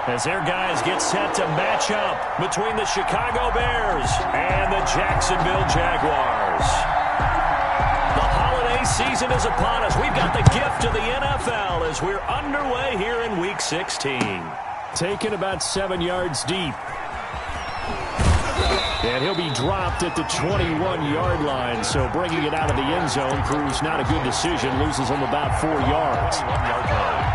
as their guys get set to match up between the Chicago Bears and the Jacksonville Jaguars. The holiday season is upon us. We've got the gift of the NFL as we're underway here in Week 16. Taken about 7 yards deep. And he'll be dropped at the 21-yard line, so bringing it out of the end zone proves not a good decision. Loses him about 4 yards. 1-yard line.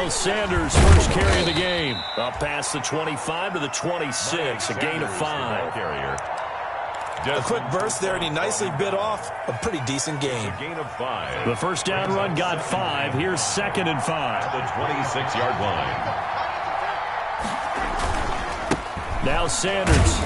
Sanders first carry of the game. Up past the 25 to the 26, a gain of 5. A quick burst there, and he nicely bit off a pretty decent gain. Gain of 5. The first down run got 5. Here's 2nd and 5. The 26-yard line. Now Sanders.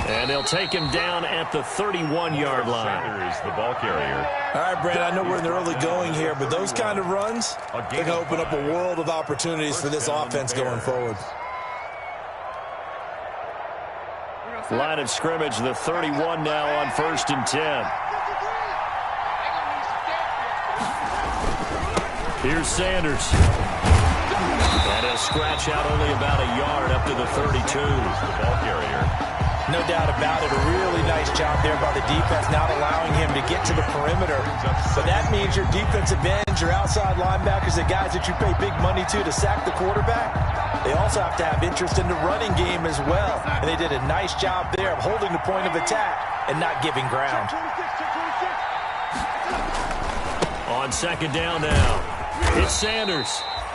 And they'll take him down at the 31-yard line. Sanders, the ball carrier. All right, Brandon, I know we're in the early going here, but those kind of runs, they're going to open up a world of opportunities for this offense going forward. Line of scrimmage, the 31 now on 1st and 10. Here's Sanders. And he'll scratch out only about a yard up to the 32. The ball carrier. No doubt about it. A really nice job there by the defense, not allowing him to get to the perimeter. But that means your defensive ends, your outside linebackers, the guys that you pay big money to sack the quarterback, they also have to have interest in the running game as well. And they did a nice job there of holding the point of attack and not giving ground. On 2nd down now, it's Sanders.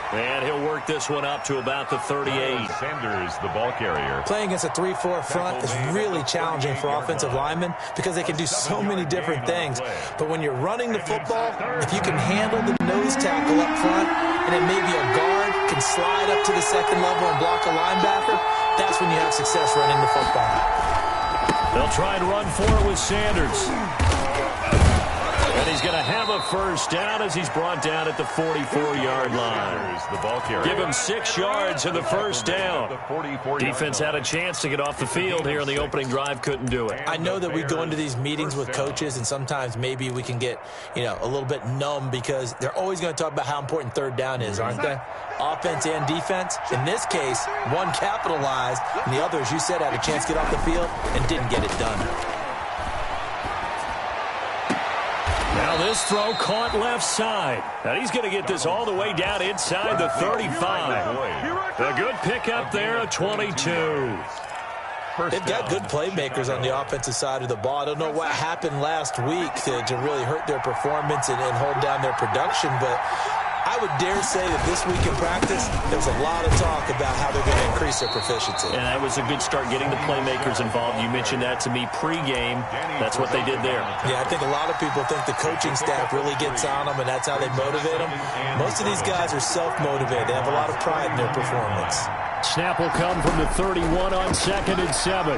And he'll work this one up to about the 38. Sanders, the ball carrier. Playing against a 3-4 front is really challenging for offensive linemen because they can do so many different things. But when you're running the football, if you can handle the nose tackle up front and then maybe a guard can slide up to the 2nd level and block a linebacker, that's when you have success running the football. They'll try and run for it with Sanders. And he's going to have a first down as he's brought down at the 44-yard line. The ball carrier. Give him 6 yards and the first down. Defense had a chance to get off the field here on the opening drive, couldn't do it. I know that we go into these meetings with coaches, and sometimes maybe we can get, a little bit numb because they're always going to talk about how important 3rd down is, aren't they? Offense and defense. In this case, one capitalized, and the other, as you said, had a chance to get off the field and didn't get it done. Now this throw caught left side. And he's going to get this all the way down inside the 35. A good pickup there at 22. They've got good playmakers on the offensive side of the ball. I don't know what happened last week to really hurt their performance and hold down their production, but I would dare say that this week in practice, there's a lot of talk about how they're going to increase their proficiency. And that was a good start getting the playmakers involved. You mentioned that to me pregame. That's what they did there. Yeah, I think a lot of people think the coaching staff really gets on them, and that's how they motivate them. Most of these guys are self-motivated. They have a lot of pride in their performance. Snap will come from the 31 on 2nd and 7.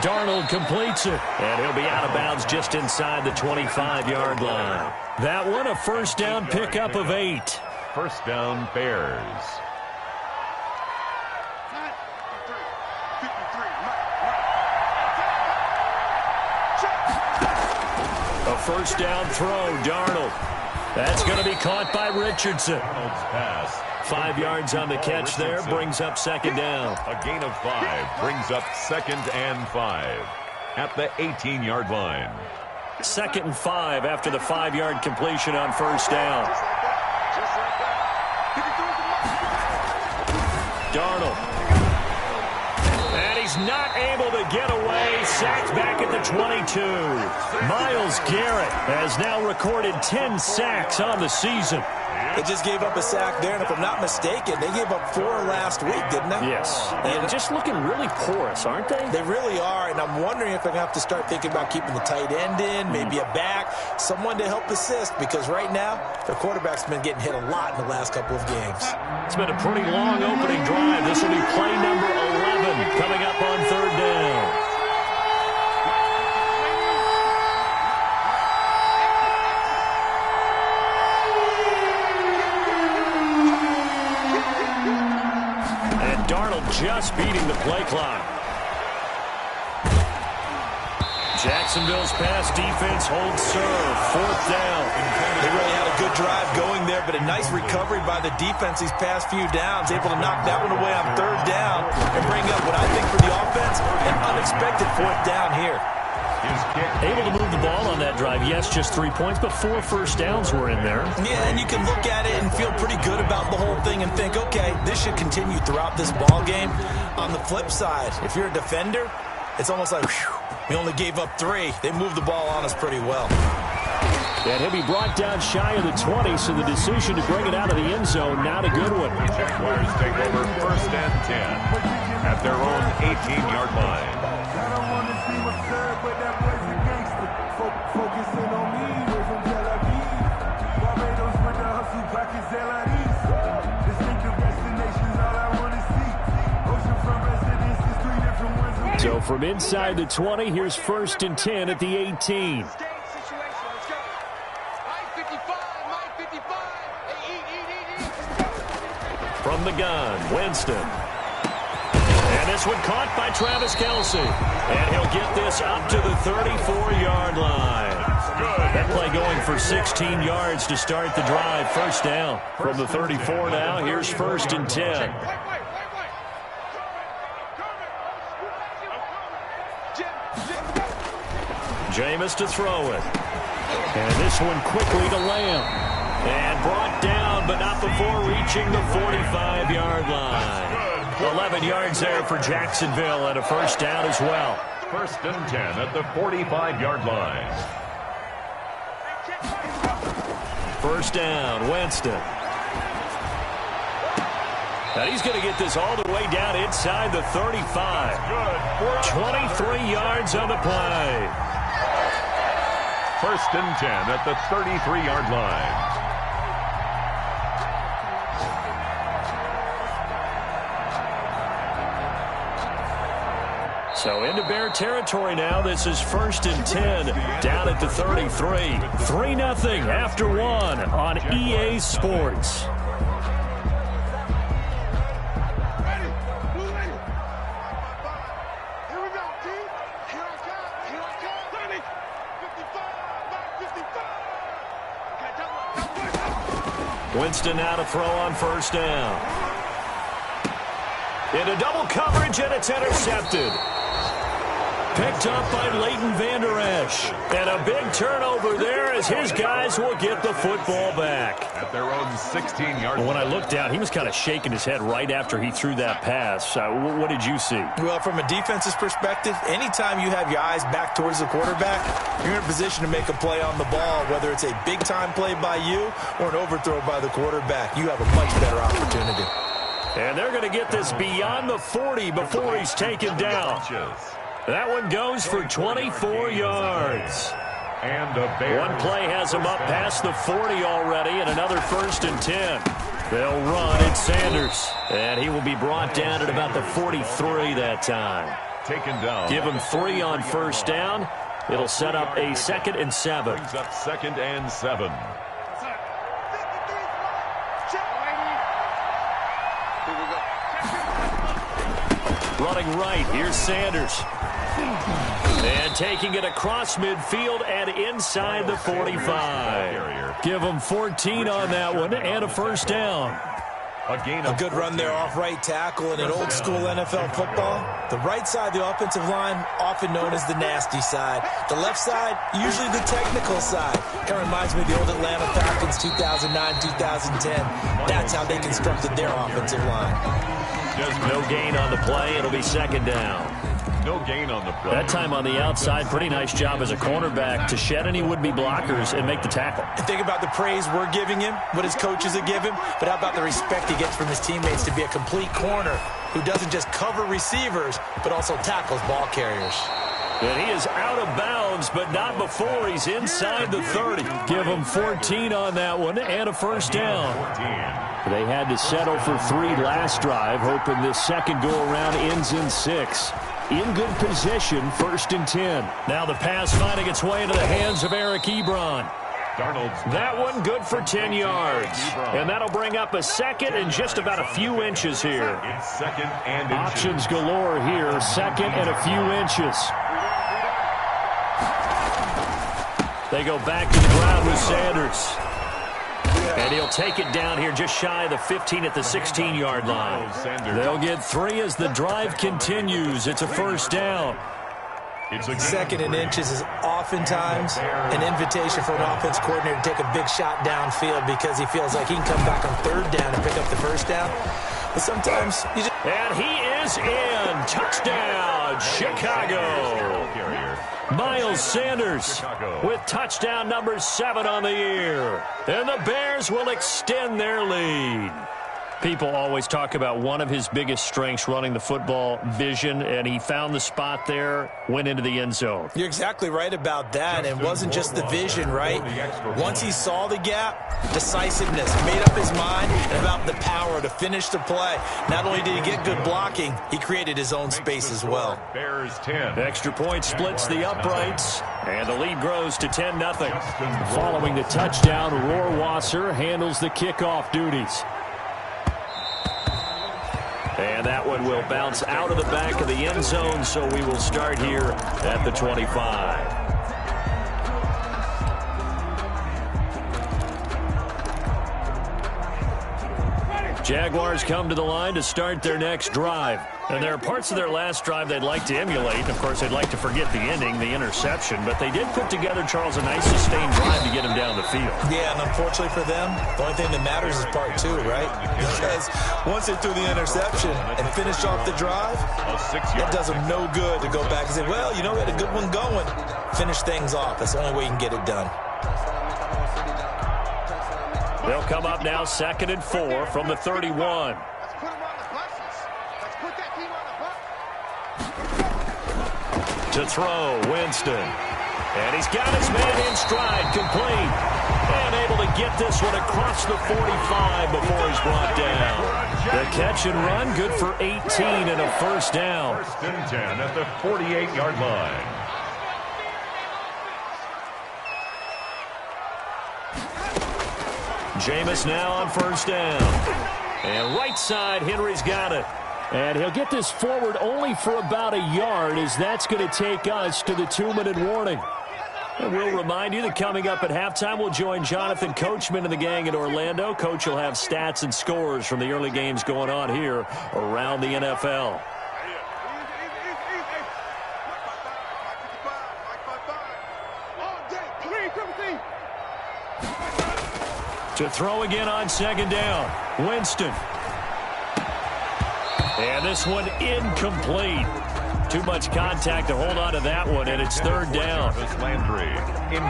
Darnold completes it, and he'll be out of bounds just inside the 25-yard line. That one, a first down pickup of 8. First down, Bears. A first down throw, Darnold. That's going to be caught by Richardson. Darnold's pass. 5 yards on the catch there, brings up 2nd down. A gain of 5 brings up 2nd and 5 at the 18-yard line. 2nd and 5 after the 5-yard completion on first down. Darnold. And he's not able to get away. Sacked back at the 22. Myles Garrett has now recorded 10 sacks on the season. They just gave up a sack there, and if I'm not mistaken, they gave up 4 last week, didn't they? Yes. And just looking really porous, aren't they? They really are, and I'm wondering if they're going to have to start thinking about keeping the tight end in, maybe a back, someone to help assist, because right now, their quarterback's been getting hit a lot in the last couple of games. It's been a pretty long opening drive. This will be play number 11 coming up on 3rd down. Darnold just beating the play clock. Jacksonville's pass defense holds serve. 4th down. They really had a good drive going there, but a nice recovery by the defense these past few downs. Able to knock that one away on 3rd down and bring up what I think for the offense, an unexpected 4th down here. Able to move the ball on that drive. Yes, just 3 points, but 4 first downs were in there. Yeah, and you can look at it and feel pretty good about the whole thing and think, okay, this should continue throughout this ball game. On the flip side, if you're a defender, it's almost like, whew, we only gave up 3. They moved the ball on us pretty well. And he'll be brought down shy of the 20, so the decision to bring it out of the end zone, not a good one. Jaguars take over 1st and 10 at their own 18-yard line. So from inside the 20, here's 1st and 10 at the 18. From the gun, Winston. And this one caught by Travis Kelce. And he'll get this up to the 34-yard line. That play going for 16 yards to start the drive. 1st down. From the 34 now, here's 1st and 10. Jameis to throw it. And this one quickly to Lamb. And brought down, but not before reaching the 45-yard line. 11 yards there for Jacksonville and a 1st down as well. 1st and 10 at the 45-yard line. 1st down, Winston. And he's going to get this all the way down inside the 35. 23 yards on the play. 1st and 10 at the 33-yard line. So into Bear territory now. This is 1st and 10 down at the 33. 3-0 after 1 on EA Sports. Winston now to throw on 1st down. Into double coverage, and it's intercepted. Picked up by Leighton Vander Esch. And a big turnover there as his guys will get the football back. At their own 16-yard line. When I looked down, he was kind of shaking his head right after he threw that pass. What did you see? Well, from a defense's perspective, anytime you have your eyes back towards the quarterback, you're in a position to make a play on the ball, whether it's a big-time play by you or an overthrow by the quarterback. You have a much better opportunity. And they're going to get this beyond the 40 before he's taken down. That one goes for 24 yards. And a Bears. One play has him up past the 40 already, and another 1st and 10. They'll run it, Sanders. And he will be brought down at about the 43 that time. Taken down. Give him 3 on 1st down. It'll set up a 2nd and 7. Brings up 2nd and 7. Running right, here's Sanders. And taking it across midfield and inside the 45. Give him 14 on that one and a 1st down. A good run there off right tackle in an old school NFL football. The right side of the offensive line, often known as the nasty side. The left side, usually the technical side. Kind of reminds me of the old Atlanta Falcons 2009-2010. That's how they constructed their offensive line. No gain on the play. It'll be 2nd down. No gain on the play. That time on the outside, pretty nice job as a cornerback to shed any would-be blockers and make the tackle. And think about the praise we're giving him, what his coaches are giving, but how about the respect he gets from his teammates to be a complete corner who doesn't just cover receivers, but also tackles ball carriers. And he is out of bounds, but not before he's inside the 30. Give him 14 on that one and a 1st down. They had to settle for 3 last drive, hoping this second go-around ends in 6. In good position, 1st and 10. Now the pass finding its way into the hands of Eric Ebron. That one good for 10 yards. And that'll bring up a second and just about a few inches here. Options galore here. Second and a few inches. They go back to the ground with Sanders. And he'll take it down here just shy of the 15 at the 16-yard line. They'll get 3 as the drive continues. It's a first down. Second and inches is oftentimes an invitation for an offense coordinator to take a big shot downfield because he feels like he can come back on third down and pick up the first down. But sometimes you just... And he is in. Touchdown, Chicago. Miles Sanders with touchdown number 7 on the year. And the Bears will extend their lead. People always talk about one of his biggest strengths, running the football, vision, and he found the spot there, went into the end zone. You're exactly right about that. It wasn't just the vision, right? Once he saw the gap, decisiveness, made up his mind, and about the power to finish the play. Not only did he get good blocking, he created his own space as well. Bears 10. Extra point splits the uprights, and the lead grows to 10-0. Following the touchdown, Rohrwasser handles the kickoff duties. And that one will bounce out of the back of the end zone, so we will start here at the 25. Jaguars come to the line to start their next drive. And there are parts of their last drive they'd like to emulate. Of course, they'd like to forget the ending, the interception. But they did put together, Charles, a nice sustained drive to get him down the field. Yeah, and unfortunately for them, the only thing that matters is part 2, right? Because once they threw the interception and finished off the drive, it does them no good to go back and say, well, you know, we had a good one going. Finish things off. That's the only way you can get it done. They'll come up now 2nd and 4 from the 31. To throw, Winston. And he's got his man in stride, complete. And able to get this one across the 45 before he's brought down. The catch and run, good for 18 and a first down. 1st and 10 at the 48-yard line. Jameis now on first down. And right side, Henry's got it. And he'll get this forward only for about a yard, as that's going to take us to the 2-minute warning. And we'll remind you that coming up at halftime, we'll join Jonathan Coachman and the gang in Orlando. Coach will have stats and scores from the early games going on here around the NFL. To throw again on 2nd down, Winston. And this one incomplete. Too much contact to hold on to that one, and it's 3rd down.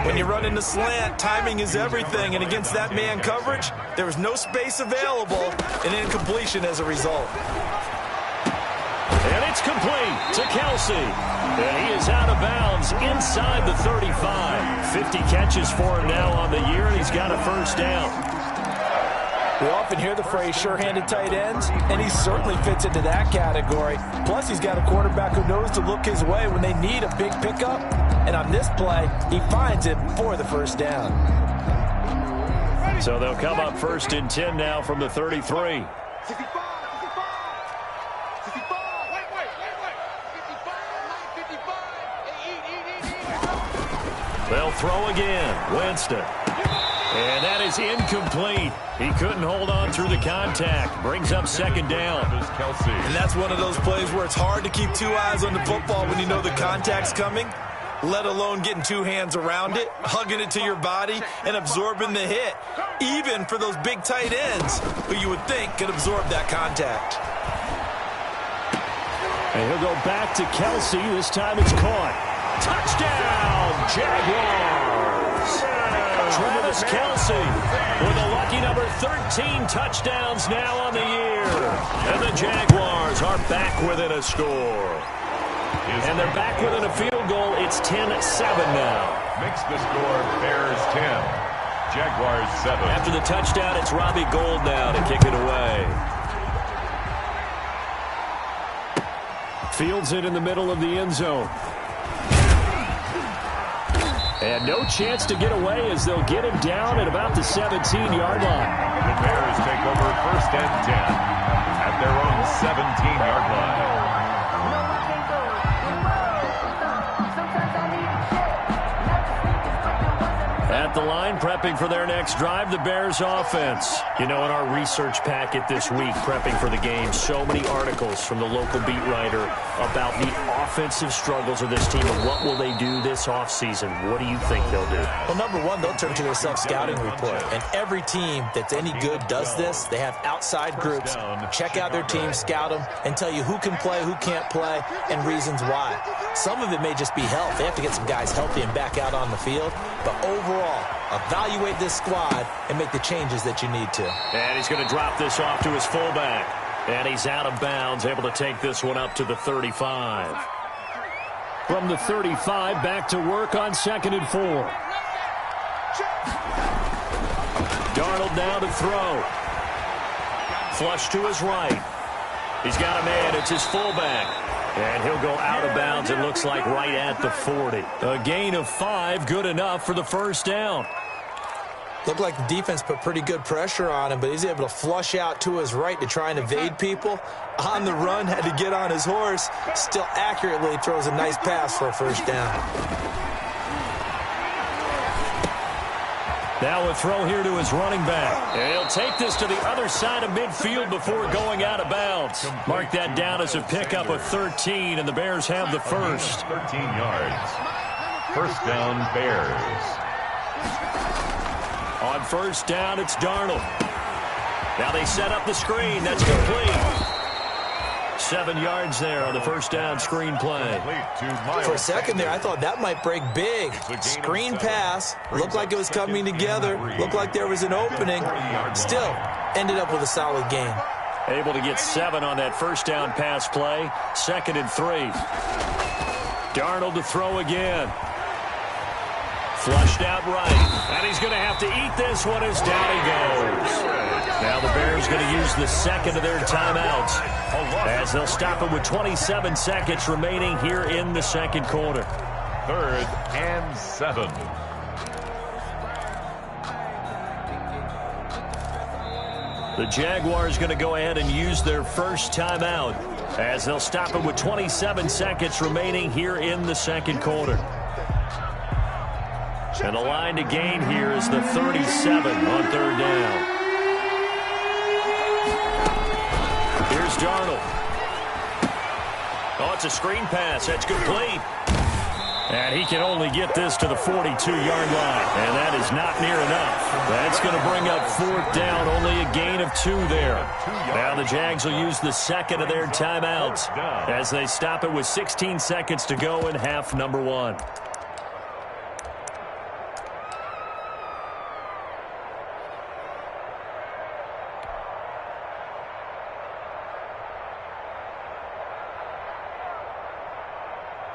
When you run in the slant, timing is everything, and against that man coverage, there was no space available, and incompletion as a result. And it's complete to Kelsey. And he is out of bounds inside the 35. 50 catches for him now on the year, and he's got a first down. We often hear the phrase sure-handed tight ends, and he certainly fits into that category. Plus, he's got a quarterback who knows to look his way when they need a big pickup. And on this play, he finds it for the first down. So they'll come up 1st and 10 now from the 33. They'll throw again. Winston. And that is incomplete. He couldn't hold on through the contact. Brings up 2nd down. And that's one of those plays where it's hard to keep 2 eyes on the football when you know the contact's coming, let alone getting 2 hands around it, hugging it to your body, and absorbing the hit, even for those big tight ends who you would think could absorb that contact. And he'll go back to Kelsey. This time it's caught. Touchdown, Jaguars! Travis Kelsey with a lucky number 13 touchdowns now on the year. And the Jaguars are back within a score. And they're back within a field goal. It's 10-7 now. Makes the score Bears 10, Jaguars 7. After the touchdown, it's Robbie Gould now to kick it away. Fields it in the middle of the end zone. And no chance to get away as they'll get him down at about the 17-yard line. The Bears take over 1st and 10 at their own 17-yard line. At the line, prepping for their next drive, the Bears offense. You know, in our research packet this week, prepping for the game, so many articles from the local beat writer about the offensive struggles of this team and what will they do this offseason. What do you think they'll do? Well, number one, they'll turn to their self-scouting report. And every team that's any good does this. They have outside groups. Check out their team, scout them, and tell you who can play, who can't play, and reasons why. Some of it may just be health. They have to get some guys healthy and back out on the field. But overall, evaluate this squad and make the changes that you need to. And he's going to drop this off to his fullback. And he's out of bounds, able to take this one up to the 35. From the 35, back to work on 2nd and 4. Darnold now to throw. Flush to his right. He's got a man. It's his fullback. And he'll go out of bounds, it looks like, right at the 40. A gain of 5, good enough for the first down. Looked like the defense put pretty good pressure on him, but he's able to flush out to his right to try and evade people. On the run, had to get on his horse. Still accurately throws a nice pass for a first down. Now a throw here to his running back. And he'll take this to the other side of midfield before going out of bounds. Mark that down as a pickup of 13, and the Bears have the first. 13 yards. First down, Bears. On first down, it's Darnold. Now they set up the screen. That's complete. 7 yards there on the first down screen play. For a second there, I thought that might break big. Screen pass. Looked like it was coming together. Looked like there was an opening. Still, ended up with a solid gain. Able to get 7 on that first down pass play. 2nd and 3. Darnold to throw again. Flushed out right. And he's going to have to eat this one as down he goes. Now the Bears going to use the second of their timeouts as they'll stop it with 27 seconds remaining here in the second quarter. 3rd and 7. The Jaguars going to go ahead and use their first timeout as they'll stop it with 27 seconds remaining here in the second quarter. And the line to gain here is the 37 on 3rd down. Here's Darnold. Oh, it's a screen pass. That's complete. And he can only get this to the 42-yard line. And that is not near enough. That's going to bring up 4th down. Only a gain of 2 there. Now the Jags will use the second of their timeouts as they stop it with 16 seconds to go in half number 1.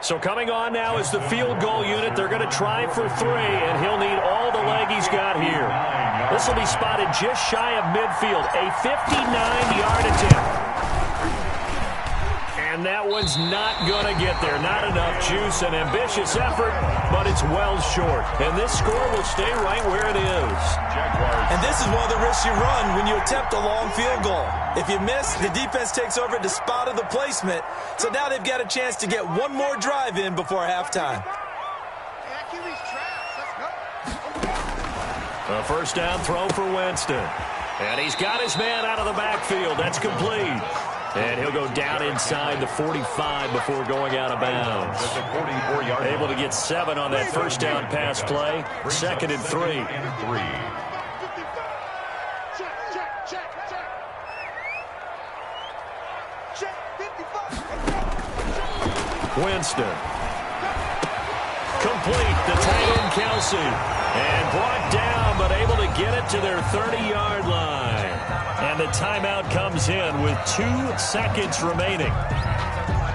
So coming on now is the field goal unit. They're going to try for 3, and he'll need all the leg he's got here. This will be spotted just shy of midfield. A 59-yard attempt. And that one's not going to get there. Not enough juice. An ambitious effort, but it's well short. And this score will stay right where it is. And this is one of the risks you run when you attempt a long field goal. If you miss, the defense takes over at the spot of the placement. So now they've got a chance to get one more drive in before halftime. A first down throw for Winston. And he's got his man out of the backfield. That's complete. And he'll go down inside the 45 before going out of bounds. Able to get 7 on that first down pass play. 2nd and 3. Winston. Complete. The tight end, Kelsey. And brought down, but able to get it to their 30-yard line. And the timeout comes in with 2 seconds remaining.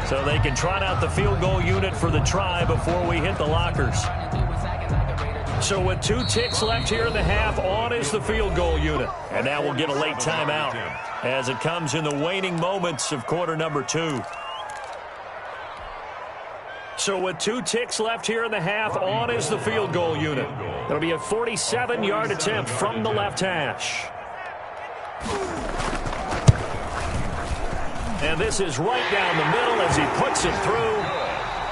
So they can trot out the field goal unit for the try before we hit the lockers. So with 2 ticks left here in the half, on is the field goal unit. And now we'll get a late timeout as it comes in the waning moments of quarter number 2. So with 2 ticks left here in the half, on is the field goal unit. It'll be a 47-yard attempt from the left hash. And this is right down the middle as he puts it through.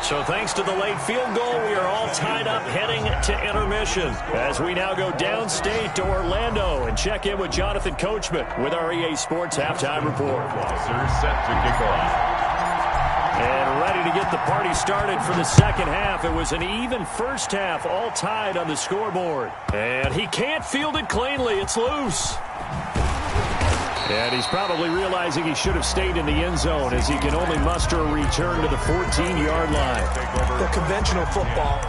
So thanks to the late field goal, we are all tied up heading to intermission as we now go downstate to Orlando and check in with Jonathan Coachman with our EA Sports Halftime Report. Set to kick off. And ready to get the party started for the second half. It was an even first half, all tied on the scoreboard. And he can't field it cleanly. It's loose. And he's probably realizing he should have stayed in the end zone as he can only muster a return to the 14-yard line. The conventional football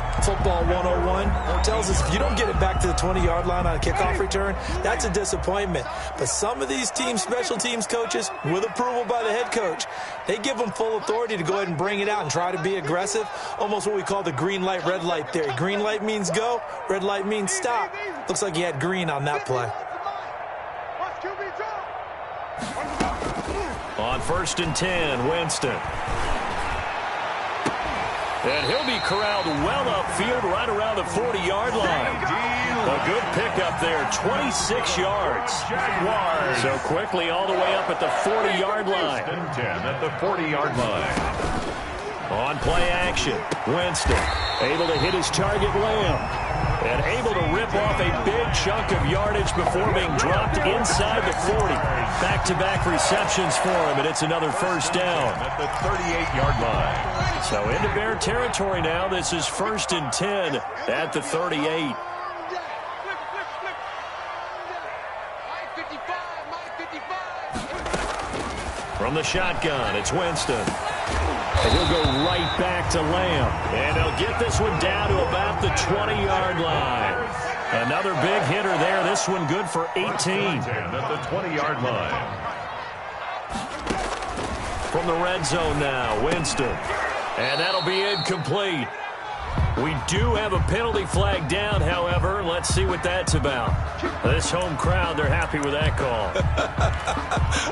101, tells us if you don't get it back to the 20-yard line on a kickoff return, that's a disappointment. But some of these teams, special teams coaches, with approval by the head coach, they give them full authority to go ahead and bring it out and try to be aggressive, almost what we call the green light, red light theory. Green light means go, red light means stop. Looks like he had green on that play. On 1st and 10, Winston. And he'll be corralled well upfield right around the 40-yard line. A good pickup there, 26 yards. Jaguars. So quickly all the way up at the 40-yard line. 10 at the 40-yard line. On play action, Winston able to hit his target, Lamb. And able to rip off a big chunk of yardage before being dropped inside the 40. Back-to-back receptions for him, and it's another first down. At the 38-yard line. So into Bear territory now. This is 1st and 10 at the 38. From the shotgun, it's Winston. And he'll go right back to Lamb. And they'll get this one down to about the 20-yard line. Another big hitter there. This one good for 18. At the 20-yard line. From the red zone now, Winston. And that'll be incomplete. We do have a penalty flag down, however. Let's see what that's about. This home crowd, they're happy with that call.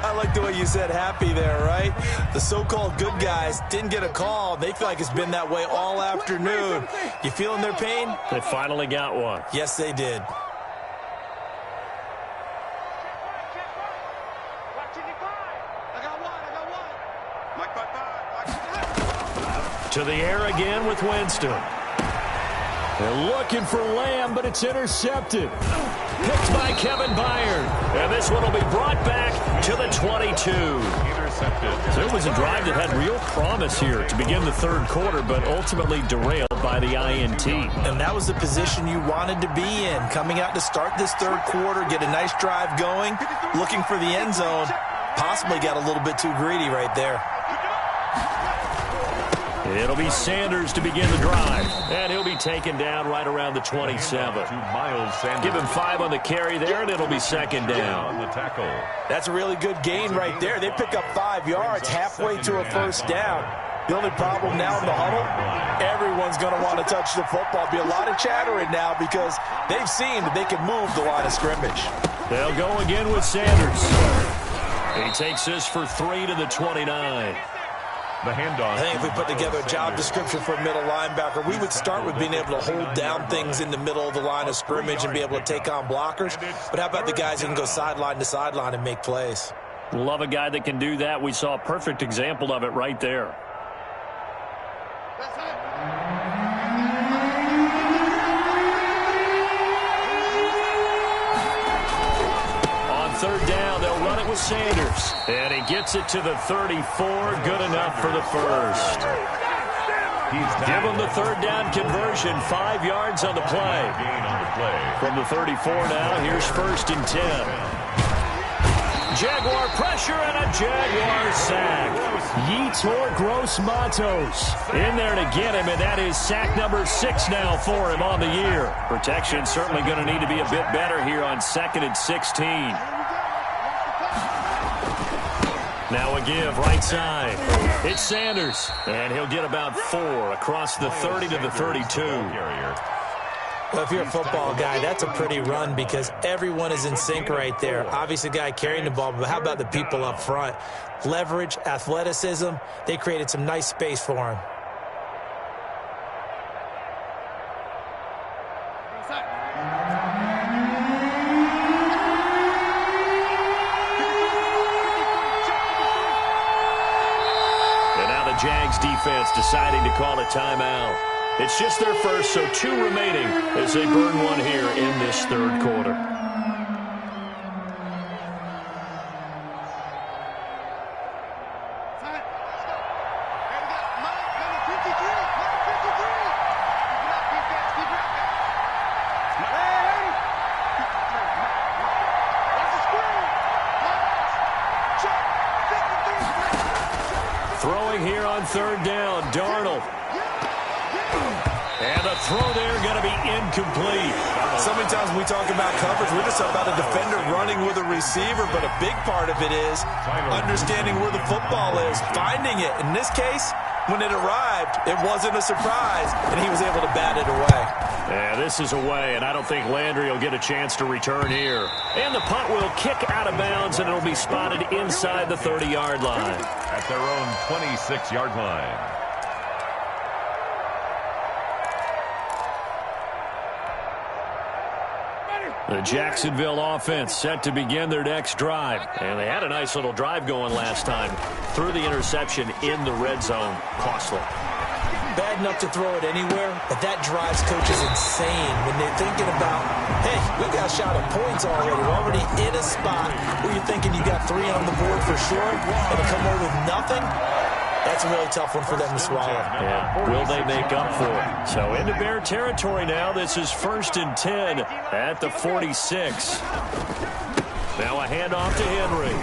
I like the way you said happy there, right? The so-called good guys didn't get a call. They feel like it's been that way all afternoon. You feeling their pain? They finally got one. Yes, they did. To the air again with Winston. They're looking for Lamb, but it's intercepted. Picked by Kevin Byard. And this one will be brought back to the 22. Intercepted. So it was a drive that had real promise here to begin the third quarter, but ultimately derailed by the INT. And that was the position you wanted to be in. Coming out to start this third quarter, get a nice drive going, looking for the end zone. Possibly got a little bit too greedy right there. It'll be Sanders to begin the drive. And he'll be taken down right around the 27. To Miles Sanders. Give him 5 on the carry there, and it'll be second down. On the tackle. That's a really good gain right there. They pick up 5 yards halfway to a first down. The only problem now in the huddle, everyone's going to want to touch the football. Be a lot of chattering now because they've seen that they can move the line of scrimmage. They'll go again with Sanders. He takes this for 3 to the 29. The handoff. I think if we put together a job description for a middle linebacker, we would start with being able to hold down things in the middle of the line of scrimmage and be able to take on blockers. But how about the guys who can go sideline to sideline and make plays? Love a guy that can do that. We saw a perfect example of it right there. On third down, they'll run it with Sanders. And he gets it to the 34. Good enough for the first. Give him the third down conversion. 5 yards on the play. Gain on the play. From the 34 now, here's 1st and 10. Jaguar pressure and a Jaguar sack. Yetur Gross-Matos in there to get him, and that is sack number 6 now for him on the year. Protection certainly going to need to be a bit better here on 2nd and 16. Now a give right side. It's Sanders, and he'll get about 4 across the 30 to the 32. Well, if you're a football guy, that's a pretty run because everyone is in sync right there. Obviously, the guy carrying the ball, but how about the people up front? Leverage, athleticism, they created some nice space for him. the Jags defense deciding to call a timeout. It's just their first, so 2 remaining as they burn one here in this third quarter. Throwing here on third down, Darnold. And the throw there going to be incomplete. So many times when we talk about coverage, we're just about a defender running with a receiver, but a big part of it is understanding where the football is, finding it. In this case, when it arrived, it wasn't a surprise, and he was able to bat it away. Yeah, this is away, and I don't think Landry will get a chance to return here. And the punt will kick out of bounds, and it'll be spotted inside the 30-yard line. At their own 26-yard line. The Jacksonville offense set to begin their next drive. And they had a nice little drive going last time. Threw the interception in the red zone. Costly. Bad enough to throw it anywhere, but that drives coaches insane when they're thinking about, hey, we got a shot at points already. We're already in a spot where you're thinking you got 3 on the board for sure, and to come away with nothing, that's a really tough one for them to swallow. Yeah. Will they make up for it? So into Bear territory now. This is 1st and 10 at the 46. Now a handoff to Henry.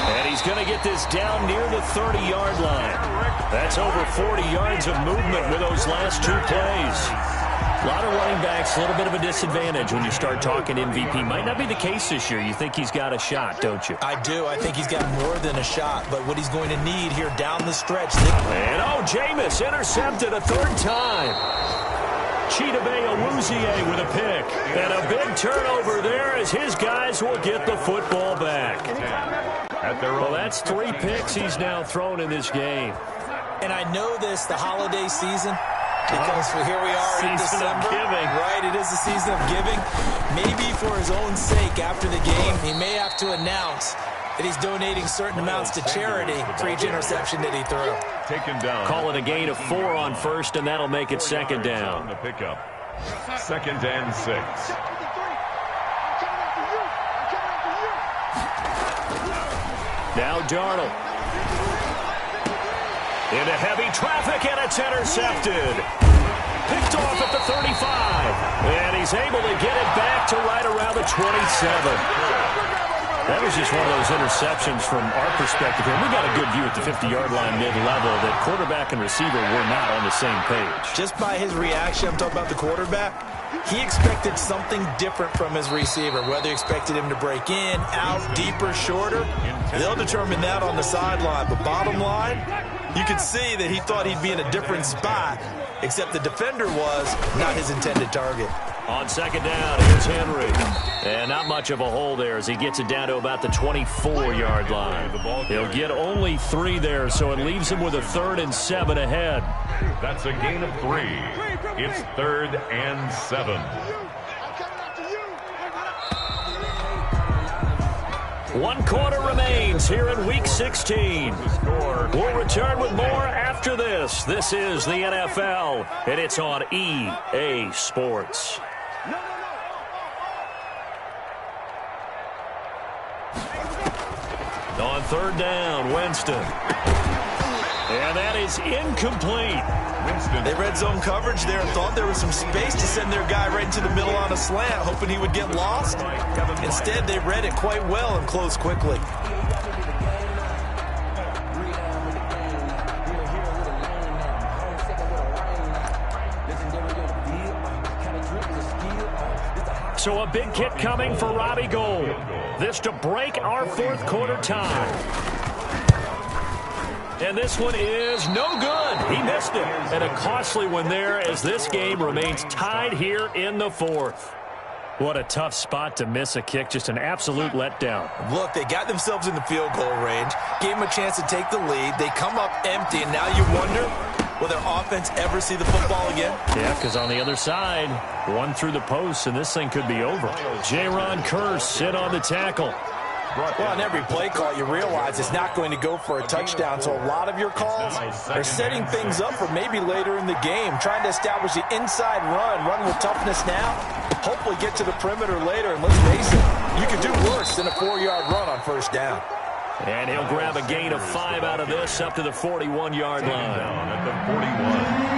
And he's going to get this down near the 30-yard line. That's over 40 yards of movement with those last 2 plays. A lot of running backs, a little bit of a disadvantage when you start talking MVP. Might not be the case this year. You think he's got a shot, don't you? I do. I think he's got more than a shot, but what he's going to need here down the stretch. And Jameis intercepted a 3rd time. Chidobe Awuzie with a pick. And a big turnover there as his guys will get the football back. Well, that's 3 picks he's now thrown in this game. And I know this, the holiday season, because here we are in December. Right, it is the season of giving. Maybe for his own sake after the game, he may have to announce that he's donating certain amounts to charity for each interception that he threw. Taken down. Call it a gain of 4 on 1st, and that'll make it 2nd down. The pickup. 2nd and 6. Now Darnold. Into heavy traffic, and it's intercepted. Picked off at the 35. And he's able to get it back to right around the 27. That was just one of those interceptions from our perspective here. We got a good view at the 50-yard line mid-level that quarterback and receiver were not on the same page. Just by his reaction, I'm talking about the quarterback, he expected something different from his receiver, whether he expected him to break in, out, deeper, shorter. They'll determine that on the sideline. But bottom line, you could see that he thought he'd be in a different spot, except the defender was not his intended target. On 2nd down, here's Henry. And not much of a hole there as he gets it down to about the 24-yard line. He'll get only 3 there, so it leaves him with a 3rd and 7 ahead. That's a gain of 3. It's 3rd and 7. One quarter remains here in Week 16. We'll return with more after this. This is the NFL, and it's on EA Sports. On 3rd down, Winston. And that is incomplete. They red zone coverage there and thought there was some space to send their guy right into the middle on a slant, hoping he would get lost. Instead, they read it quite well and closed quickly. So a big kick coming for Robbie Gould. This to break our 4th quarter tie. And this one is no good. He missed it. And a costly one there as this game remains tied here in the 4th. What a tough spot to miss a kick. Just an absolute letdown. Look, they got themselves in the field goal range, gave them a chance to take the lead. They come up empty, and now you wonder, will their offense ever see the football again? Yeah, because on the other side, one through the post, and this thing could be over. Jaron Kearse sit on the tackle. Well, on every play call, you realize it's not going to go for a touchdown, so a lot of your calls are setting things up for maybe later in the game, trying to establish the inside run with toughness now, hopefully get to the perimeter later, and let's face it, you can do worse than a 4-yard run on first down. And he'll grab a gain of 5 out of this up to the 41-yard line. Down at the 41.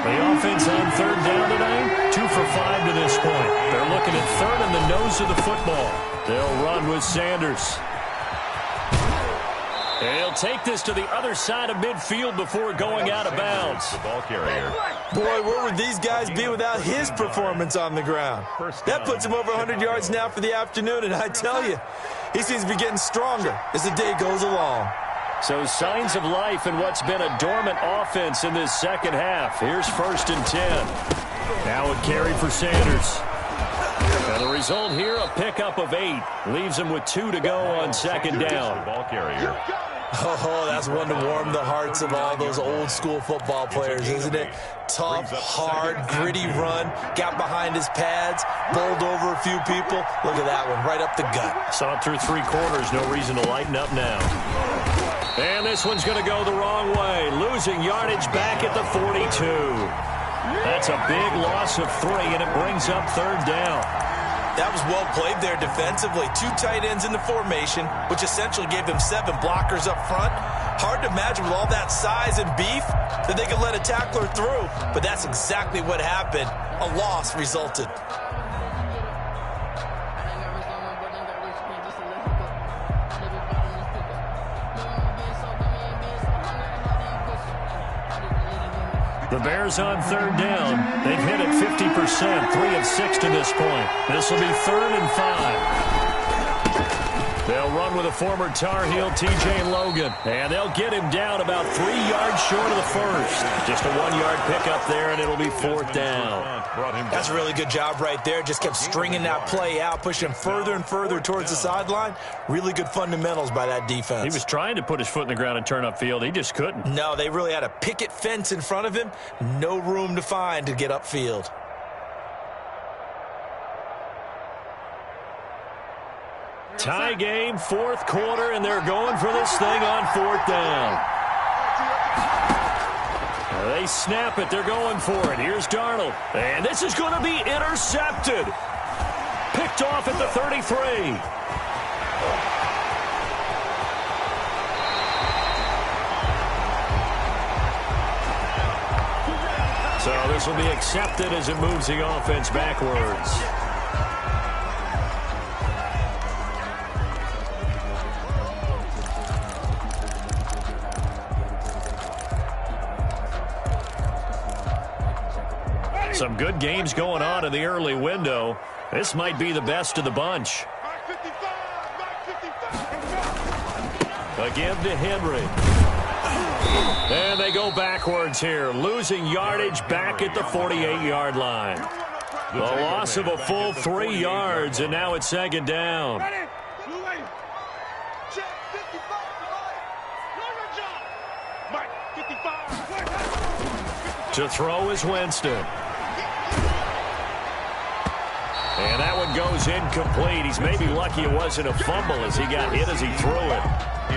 The offense on third down today, 2 for 5 to this point. They're looking at third in the nose of the football. They'll run with Sanders. And he'll take this to the other side of midfield before going out of bounds. The ball carrier. Boy, where would these guys be without his performance on the ground? That puts him over 100 yards now for the afternoon, and I tell you, he seems to be getting stronger as the day goes along. So signs of life in what's been a dormant offense in this second half. Here's 1st and 10. Now a carry for Sanders. And the result here, a pickup of 8. Leaves him with 2 to go on second down. The ball carrier. Oh, that's one to warm the hearts of all those old-school football players, isn't it? Tough, hard, gritty run, got behind his pads, bowled over a few people. Look at that one, right up the gut. Saw it through 3 quarters, no reason to lighten up now. And this one's going to go the wrong way, losing yardage back at the 42. That's a big loss of 3, and it brings up third down. That was well played there defensively. 2 tight ends in the formation, which essentially gave them 7 blockers up front. Hard to imagine with all that size and beef that they could let a tackler through, but that's exactly what happened. A loss resulted. The Bears on third down. They've hit it 50%, 3 of 6 to this point. This will be 3rd and 5. They'll run with a former Tar Heel, T.J. Logan, and they'll get him down about 3 yards short of the first. Just a 1-yard pickup there, and it'll be 4th down. That's a really good job right there. Just kept stringing that play out, pushing him further and further towards the sideline. Really good fundamentals by that defense. He was trying to put his foot in the ground and turn upfield. He just couldn't. No, they really had a picket fence in front of him. No room to find to get upfield. Tie game, 4th quarter, and they're going for this thing on 4th down. They snap it. They're going for it. Here's Darnold. And this is going to be intercepted. Picked off at the 33. So this will be accepted as it moves the offense backwards. Some good games going on in the early window. This might be the best of the bunch. A give to Henry. And they go backwards here, losing yardage back at the 48-yard line. The loss of a full 3 yards, and now it's 2nd down. To throw is Winston. And that one goes incomplete. He's maybe lucky it wasn't a fumble as he got hit as he threw it.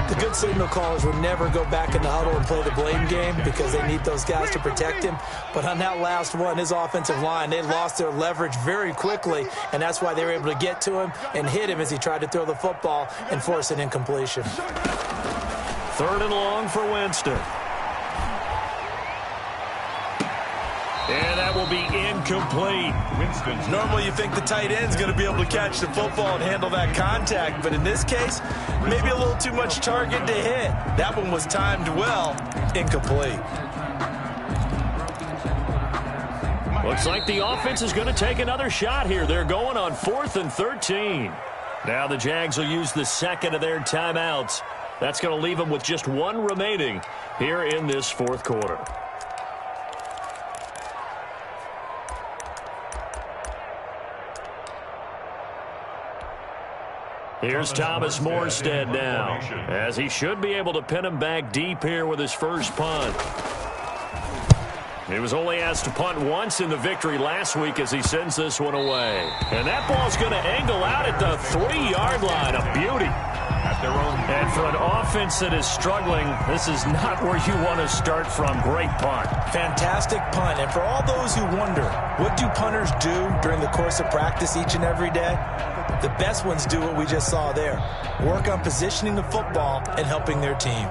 The good signal callers would never go back in the huddle and play the blame game because they need those guys to protect him. But on that last one, his offensive line, they lost their leverage very quickly, and that's why they were able to get to him and hit him as he tried to throw the football and force an incompletion. 3rd and long for Winston. And that will be incomplete. Normally you think the tight end's going to be able to catch the football and handle that contact, but in this case, maybe a little too much target to hit. That one was timed well, incomplete. Looks like the offense is going to take another shot here. They're going on 4th and 13. Now the Jags will use the 2nd of their timeouts. That's going to leave them with just 1 remaining here in this 4th quarter. Here's Thomas Morstead now, as he should be able to pin him back deep here with his first punt. He was only asked to punt once in the victory last week as he sends this one away. And that ball's going to angle out at the 3-yard line. A beauty. at their own. And for an offense that is struggling, this is not where you want to start from. Great punt. Fantastic punt. And for all those who wonder, what do punters do during the course of practice each and every day? The best ones do what we just saw there. Work on positioning the football and helping their team.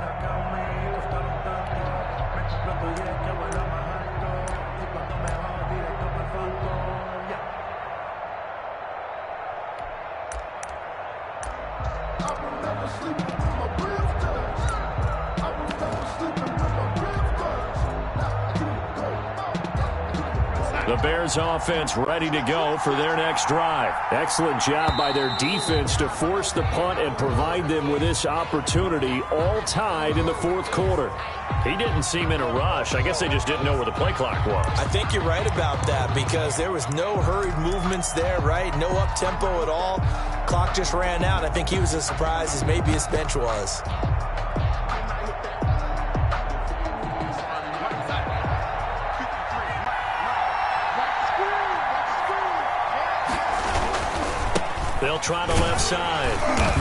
The Bears offense ready to go for their next drive. Excellent job by their defense to force the punt and provide them with this opportunity, all tied in the fourth quarter. He didn't seem in a rush. I guess they just didn't know where the play clock was. I think you're right about that because there was no hurried movements there, right? No up-tempo at all. Clock just ran out. I think he was as surprised as maybe his bench was. They'll try the left side.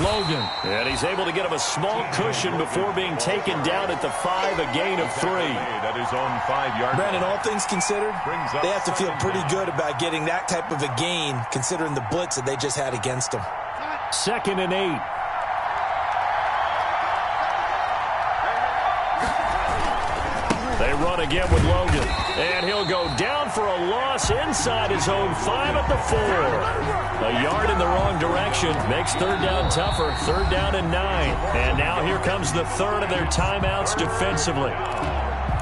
Logan. And he's able to get him a small cushion before being taken down at the 5, a gain of 3. At his own 5-yard. Brandon, all things considered, they have to feel pretty good about getting that type of a gain considering the blitz that they just had against them. 2nd and 8. They run again with Logan. And he'll go down for a loss inside his own 5 at the 4. A yard in the wrong direction makes third down tougher. 3rd down and 9. And now here comes the third of their timeouts defensively.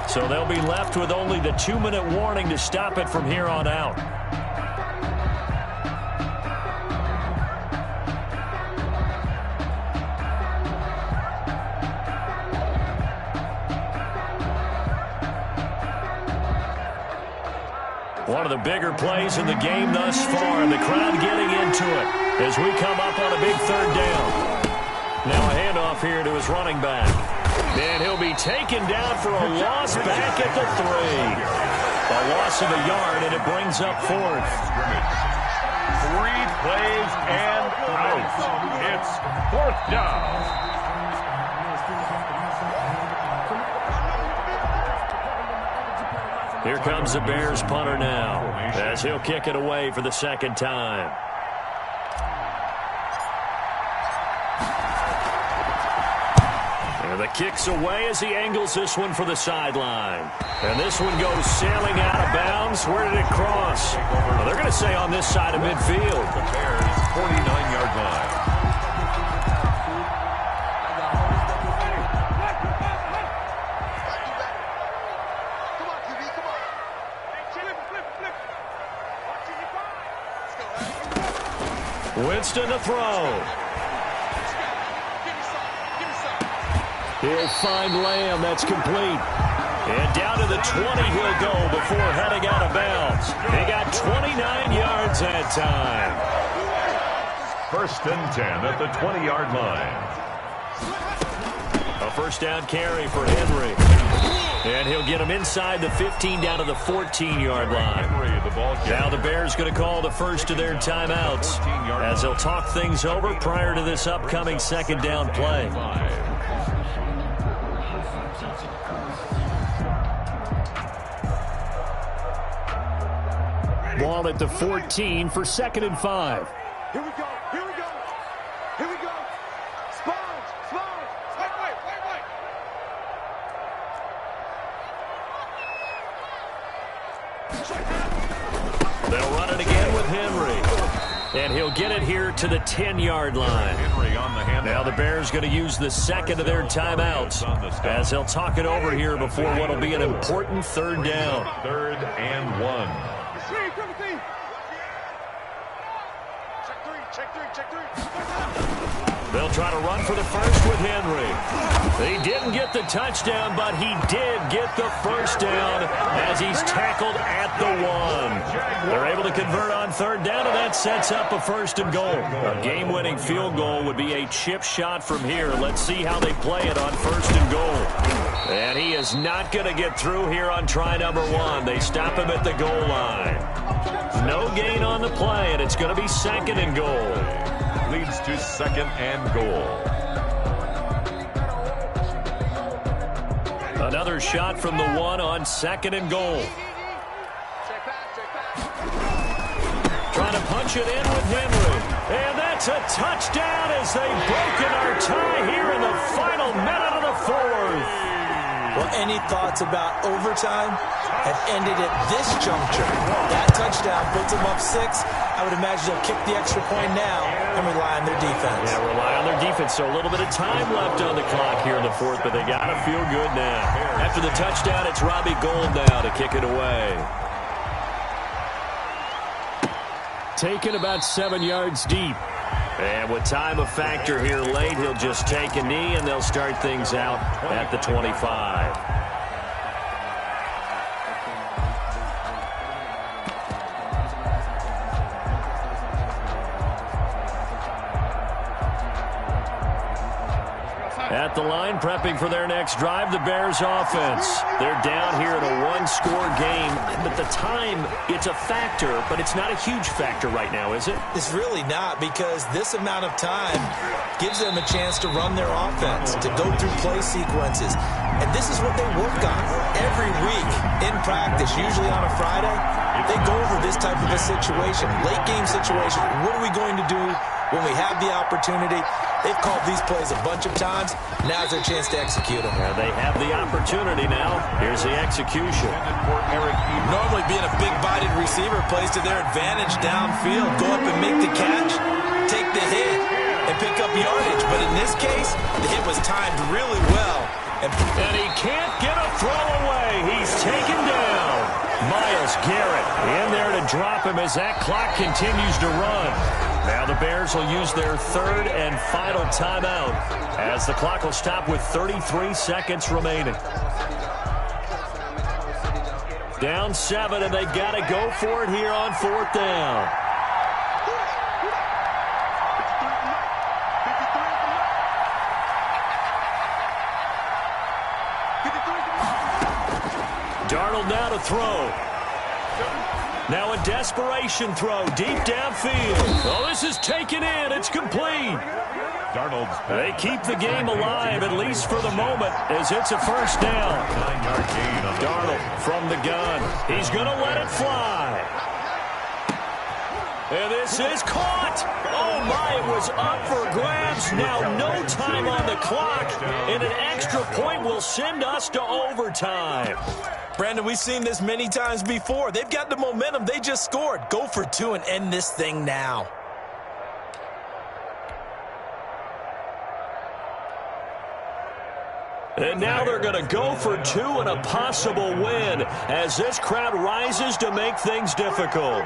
So they'll be left with only the 2-minute warning to stop it from here on out. One of the bigger plays in the game thus far, and the crowd getting into it as we come up on a big 3rd down. Now a handoff here to his running back. And he'll be taken down for a loss back at the 3. A loss of a yard, and it brings up 4th. 3 plays and out. It's 4th down. Here comes the Bears punter now as he'll kick it away for the 2nd time. And the kick's away as he angles this one for the sideline. And this one goes sailing out of bounds. Where did it cross? Well, they're going to say on this side of midfield. The Bears' 49-yard line. Winston to throw. He'll find Lamb. That's complete. And down to the 20 he'll go before heading out of bounds. He got 29 yards that time. 1st and 10 at the 20-yard line. A 1st down carry for Henry. And he'll get him inside the 15 down to the 14-yard line. Now the Bears going to call the first of their timeouts as they'll talk things over prior to this upcoming 2nd down play. Ball at the 14 for 2nd and 5. Here we go. Here we go. Here we go. Sponge. Sponge. Wait. They'll run it again with Henry. And he'll get it here to the 10-yard line. Henry on the hand. Now the Bears going to use the 2nd of their timeouts as they'll talk it over here before what will be an important 3rd down. 3rd and 1. They'll try to run for the first with Henry. He didn't get the touchdown, but he did get the 1st down as he's tackled at the 1. They're able to convert on 3rd down, and that sets up a 1st and goal. A game-winning field goal would be a chip shot from here. Let's see how they play it on 1st and goal. And he is not going to get through here on try number 1. They stop him at the goal line. No gain on the play, and it's going to be 2nd and goal. Leads to 2nd and goal. Another shot from the one on 2nd and goal. Trying to punch it in with Henry. And that's a touchdown as they've broken our tie here in the final minute of the 4th. Well, any thoughts about overtime have ended at this juncture. That touchdown puts them up 6. I would imagine they'll kick the extra point now and rely on their defense. Yeah, rely on their defense. So a little bit of time left on the clock here in the 4th, but they got to feel good now. After the touchdown, it's Robbie Gould now to kick it away. Taken about 7 yards deep. And with time a factor here late, he'll just take a knee, and they'll start things out at the 25. At the line, prepping for their next drive, the Bears offense. They're down here in a one-score game, but the time, it's a factor, but it's not a huge factor right now, is it? It's really not, because this amount of time gives them a chance to run their offense, to go through play sequences. And this is what they work on every week in practice, usually on a Friday. They go over this type of a situation, late-game situation. What are we going to do when we have the opportunity? They've called these plays a bunch of times. Now's their chance to execute them. Yeah, they have the opportunity now. Here's the execution. Normally being a big-bodied receiver plays to their advantage downfield. Go up and make the catch, take the hit, and pick up yardage. But in this case, the hit was timed really well. And he can't get a throw away. He's taken down. Myles Garrett in there to drop him as that clock continues to run. Now the Bears will use their 3rd and final timeout as the clock will stop with 33 seconds remaining. Down 7, and they've got to go for it here on 4th down. Darnold now to throw. Now a desperation throw deep downfield. Oh, this is taken in. It's complete. They keep the game alive, at least for the moment, as it's a 1st down. 9-yard gain on Darnold from the gun. He's going to let it fly. And this is caught. Oh, my, it was up for grabs. Now no time on the clock, and an extra point will send us to overtime. Brandon, we've seen this many times before. They've got the momentum. They just scored. Go for 2 and end this thing now. And now they're going to go for 2 and a possible win as this crowd rises to make things difficult.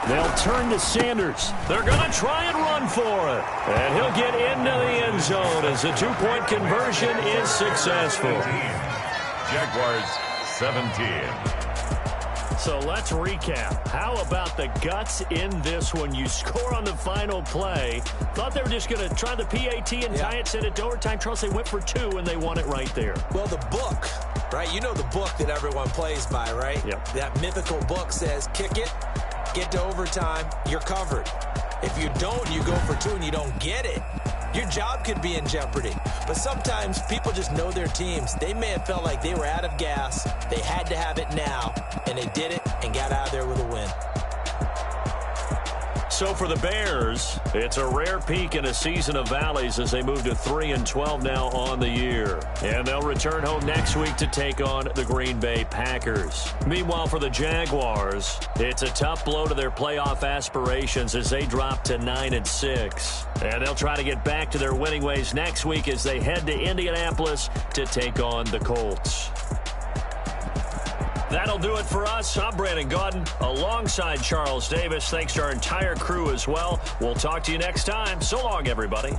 They'll turn to Sanders. They're going to try and run for it. And he'll get into the end zone as the 2-point conversion is successful. Jaguars 17. So let's recap. How about the guts in this one? You score on the final play. Thought they were just going to try the PAT and tie it, send it to overtime. Charles, they went for 2, and they won it right there. Well, the book, right? You know the book that everyone plays by, right? Yep. That mythical book says, kick it, get to overtime, you're covered. If you don't, you go for 2 and you don't get it, your job could be in jeopardy. But sometimes people just know their teams. They may have felt like they were out of gas. They had to have it now, and they did it and got out of there with a win. So for the Bears, it's a rare peak in a season of valleys as they move to 3-12 now on the year. And they'll return home next week to take on the Green Bay Packers. Meanwhile, for the Jaguars, it's a tough blow to their playoff aspirations as they drop to 9-6. And they'll try to get back to their winning ways next week as they head to Indianapolis to take on the Colts. That'll do it for us. I'm Brandon Gaudin alongside Charles Davis. Thanks to our entire crew as well. We'll talk to you next time. So long, everybody.